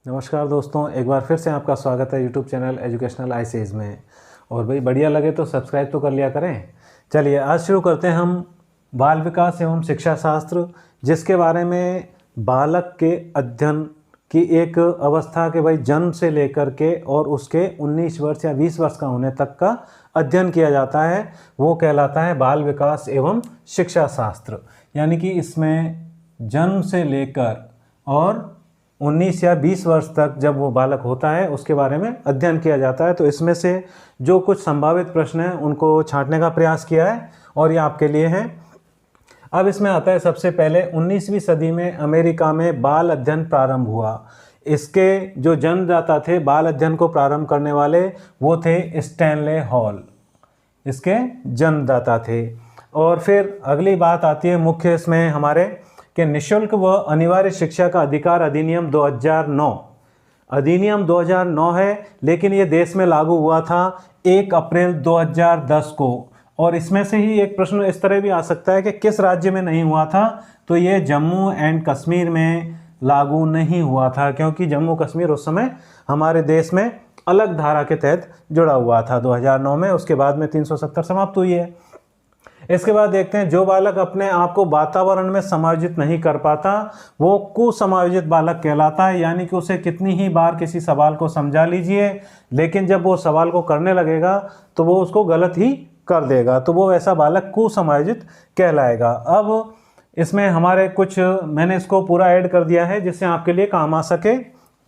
नमस्कार दोस्तों, एक बार फिर से आपका स्वागत है यूट्यूब चैनल एजुकेशनल आईसीएस में। और भाई बढ़िया लगे तो सब्सक्राइब तो कर लिया करें। चलिए आज शुरू करते हैं हम बाल विकास एवं शिक्षा शास्त्र, जिसके बारे में बालक के अध्ययन की एक अवस्था के भाई जन्म से लेकर के और उसके 19 वर्ष या 20 वर्ष का होने तक का अध्ययन किया जाता है, वो कहलाता है बाल विकास एवं शिक्षा शास्त्र। यानी कि इसमें जन्म से लेकर और 19 या 20 वर्ष तक जब वो बालक होता है उसके बारे में अध्ययन किया जाता है। तो इसमें से जो कुछ संभावित प्रश्न हैं उनको छांटने का प्रयास किया है और ये आपके लिए हैं। अब इसमें आता है सबसे पहले 19वीं सदी में अमेरिका में बाल अध्ययन प्रारंभ हुआ। इसके जो जन्मदाता थे, बाल अध्ययन को प्रारंभ करने वाले, वो थे स्टैनले हॉल, इसके जन्मदाता थे। और फिर अगली बात आती है मुख्य इसमें हमारे कि निःशुल्क व अनिवार्य शिक्षा का अधिकार अधिनियम 2009। अधिनियम 2009 है, लेकिन ये देश में लागू हुआ था 1 अप्रैल 2010 को। और इसमें से ही एक प्रश्न इस तरह भी आ सकता है कि किस राज्य में नहीं हुआ था, तो ये जम्मू एंड कश्मीर में लागू नहीं हुआ था, क्योंकि जम्मू कश्मीर उस समय हमारे देश में अलग धारा के तहत जुड़ा हुआ था 2009 में। उसके बाद में 370 समाप्त हुई है। इसके बाद देखते हैं जो बालक अपने आप को वातावरण में समायोजित नहीं कर पाता वो कुसमायोजित बालक कहलाता है। यानी कि उसे कितनी ही बार किसी सवाल को समझा लीजिए, लेकिन जब वो सवाल को करने लगेगा तो वो उसको गलत ही कर देगा, तो वो ऐसा बालक कुसमायोजित कहलाएगा। अब इसमें हमारे कुछ मैंने इसको पूरा ऐड कर दिया है जिससे आपके लिए काम आ सके,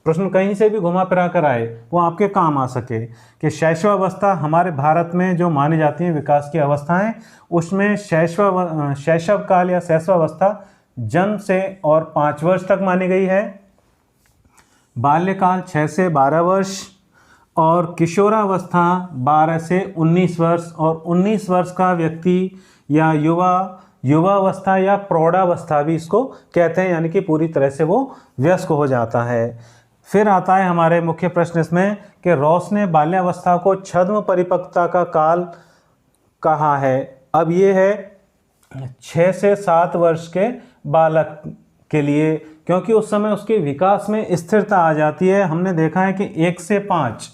प्रश्न कहीं से भी घुमा फिरा कर आए वो आपके काम आ सके। कि शैशवावस्था हमारे भारत में जो मानी जाती है विकास की अवस्थाएं, उसमें शैशव काल या शैशवावस्था जन्म से और 5 वर्ष तक मानी गई है, बाल्यकाल 6 से 12 वर्ष, और किशोरावस्था 12 से 19 वर्ष, और 19 वर्ष का व्यक्ति या युवावस्था या प्रौढ़ावस्था भी इसको कहते हैं, यानी कि पूरी तरह से वो वयस्क हो जाता है। फिर आता है हमारे मुख्य प्रश्न इसमें कि रॉस ने बाल्यावस्था को छद्म परिपक्वता का काल कहा है। अब ये है 6 से 7 वर्ष के बालक के लिए, क्योंकि उस समय उसके विकास में स्थिरता आ जाती है। हमने देखा है कि 1 से 5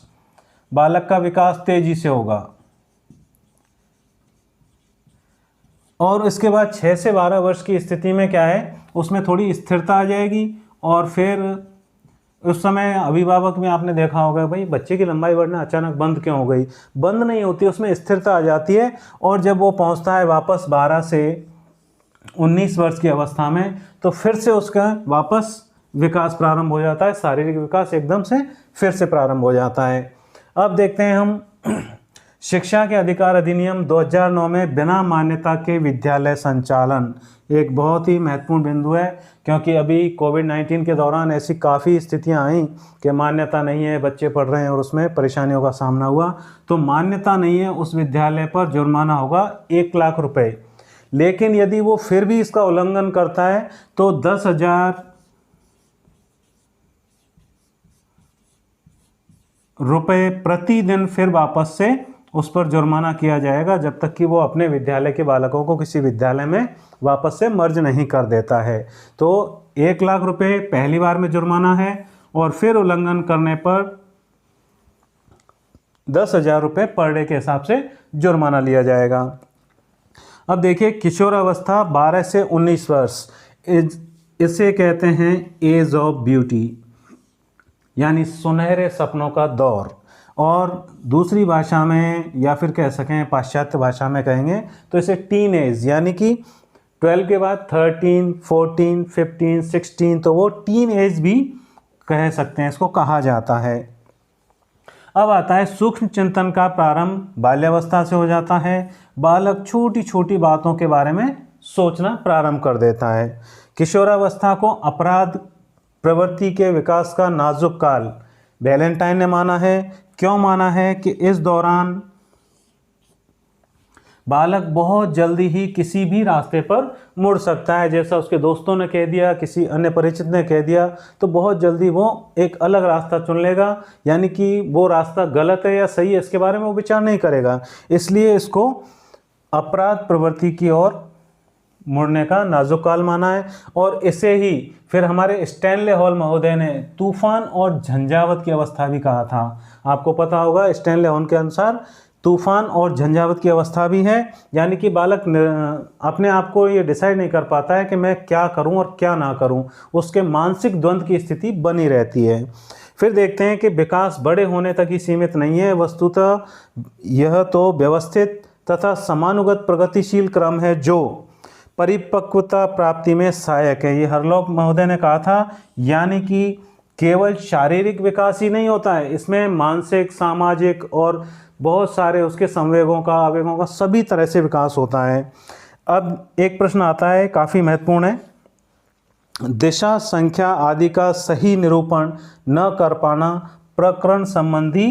बालक का विकास तेजी से होगा, और इसके बाद 6 से 12 वर्ष की स्थिति में क्या है, उसमें थोड़ी स्थिरता आ जाएगी। और फिर उस समय अभिभावक में आपने देखा होगा भाई बच्चे की लंबाई बढ़ना अचानक बंद क्यों हो गई, बंद नहीं होती, उसमें स्थिरता आ जाती है। और जब वो पहुंचता है वापस 12 से 19 वर्ष की अवस्था में, तो फिर से उसका वापस विकास प्रारंभ हो जाता है, शारीरिक विकास एकदम से फिर से प्रारंभ हो जाता है। अब देखते हैं हम शिक्षा के अधिकार अधिनियम 2009 में बिना मान्यता के विद्यालय संचालन, एक बहुत ही महत्वपूर्ण बिंदु है, क्योंकि अभी कोविड-19 के दौरान ऐसी काफ़ी स्थितियां आई कि मान्यता नहीं है, बच्चे पढ़ रहे हैं और उसमें परेशानियों का सामना हुआ। तो मान्यता नहीं है, उस विद्यालय पर जुर्माना होगा 1 लाख रुपए। लेकिन यदि वो फिर भी इसका उल्लंघन करता है तो 10,000 रुपये प्रतिदिन फिर वापस से उस पर जुर्माना किया जाएगा, जब तक कि वो अपने विद्यालय के बालकों को किसी विद्यालय में वापस से मर्ज नहीं कर देता है। तो 1 लाख रुपए पहली बार में जुर्माना है, और फिर उल्लंघन करने पर 10,000 रुपये पर डे के हिसाब से जुर्माना लिया जाएगा। अब देखिए किशोरावस्था 12 से 19 वर्ष, इसे कहते हैं एज ऑफ ब्यूटी, यानी सुनहरे सपनों का दौर। और दूसरी भाषा में या फिर कह सकें पाश्चात्य भाषा में कहेंगे तो इसे टीन एज, यानी कि 12 के बाद 13, 14, 15, 16, तो वो टीन एज भी कह सकते हैं, इसको कहा जाता है। अब आता है सूक्ष्म चिंतन का प्रारंभ बाल्यावस्था से हो जाता है। बालक छोटी छोटी बातों के बारे में सोचना प्रारंभ कर देता है। किशोरावस्था को अपराध प्रवृत्ति के विकास का नाजुक काल वैलेंटाइन ने माना है। क्यों माना है कि इस दौरान बालक बहुत जल्दी ही किसी भी रास्ते पर मुड़ सकता है, जैसा उसके दोस्तों ने कह दिया, किसी अन्य परिचित ने कह दिया, तो बहुत जल्दी वो एक अलग रास्ता चुन लेगा। यानी कि वो रास्ता गलत है या सही है इसके बारे में वो विचार नहीं करेगा, इसलिए इसको अपराध प्रवृत्ति की ओर मुड़ने का नाजुक काल माना है। और इसे ही फिर हमारे स्टैनले हॉल महोदय ने तूफान और झंझावत की अवस्था भी कहा था। आपको पता होगा स्टैनले हॉल के अनुसार तूफान और झंझावत की अवस्था भी है, यानी कि बालक अपने आप को ये डिसाइड नहीं कर पाता है कि मैं क्या करूं और क्या ना करूं, उसके मानसिक द्वंद्व की स्थिति बनी रहती है। फिर देखते हैं कि विकास बड़े होने तक ही सीमित नहीं है, वस्तुतः यह तो व्यवस्थित तथा समानुगत प्रगतिशील क्रम है जो परिपक्वता प्राप्ति में सहायक है। ये हरलॉक महोदय ने कहा था, यानी कि केवल शारीरिक विकास ही नहीं होता है, इसमें मानसिक, सामाजिक और बहुत सारे उसके संवेगों का, आवेगों का, सभी तरह से विकास होता है। अब एक प्रश्न आता है, काफ़ी महत्वपूर्ण है, दिशा, संख्या आदि का सही निरूपण न कर पाना प्रकरण संबंधी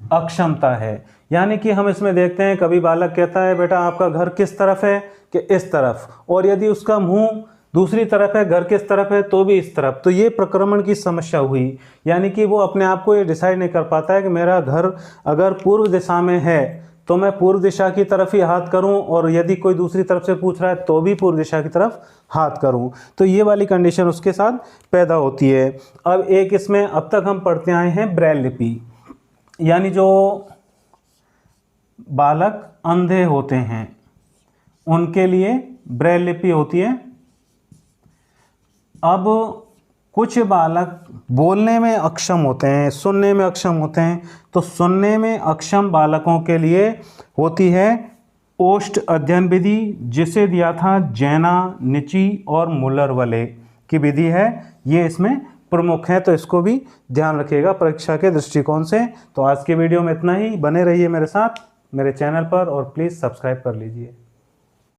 अक्षमता है। यानी कि हम इसमें देखते हैं कभी बालक कहता है बेटा आपका घर किस तरफ है, कि इस तरफ, और यदि उसका मुंह दूसरी तरफ है, घर किस तरफ है, तो भी इस तरफ, तो ये प्रक्रमण की समस्या हुई। यानी कि वो अपने आप को ये डिसाइड नहीं कर पाता है कि मेरा घर अगर पूर्व दिशा में है तो मैं पूर्व दिशा की तरफ ही हाथ करूं, और यदि कोई दूसरी तरफ से पूछ रहा है तो भी पूर्व दिशा की तरफ हाथ करूं। तो ये वाली कंडीशन उसके साथ पैदा होती है। अब एक इसमें अब तक हम पढ़ते आए हैं ब्रेल लिपि, यानी जो बालक अंधे होते हैं उनके लिए ब्रेल लिपि होती है। अब कुछ बालक बोलने में अक्षम होते हैं, सुनने में अक्षम होते हैं, तो सुनने में अक्षम बालकों के लिए होती है ओष्ठ अध्ययन विधि, जिसे दिया था जैना, निची और मुलर वाले की विधि है। ये इसमें प्रमुख है, तो इसको भी ध्यान रखिएगा परीक्षा के दृष्टिकोण से। तो आज की वीडियो में इतना ही, बने रहिए मेरे साथ मेरे चैनल पर और प्लीज़ सब्सक्राइब कर लीजिए।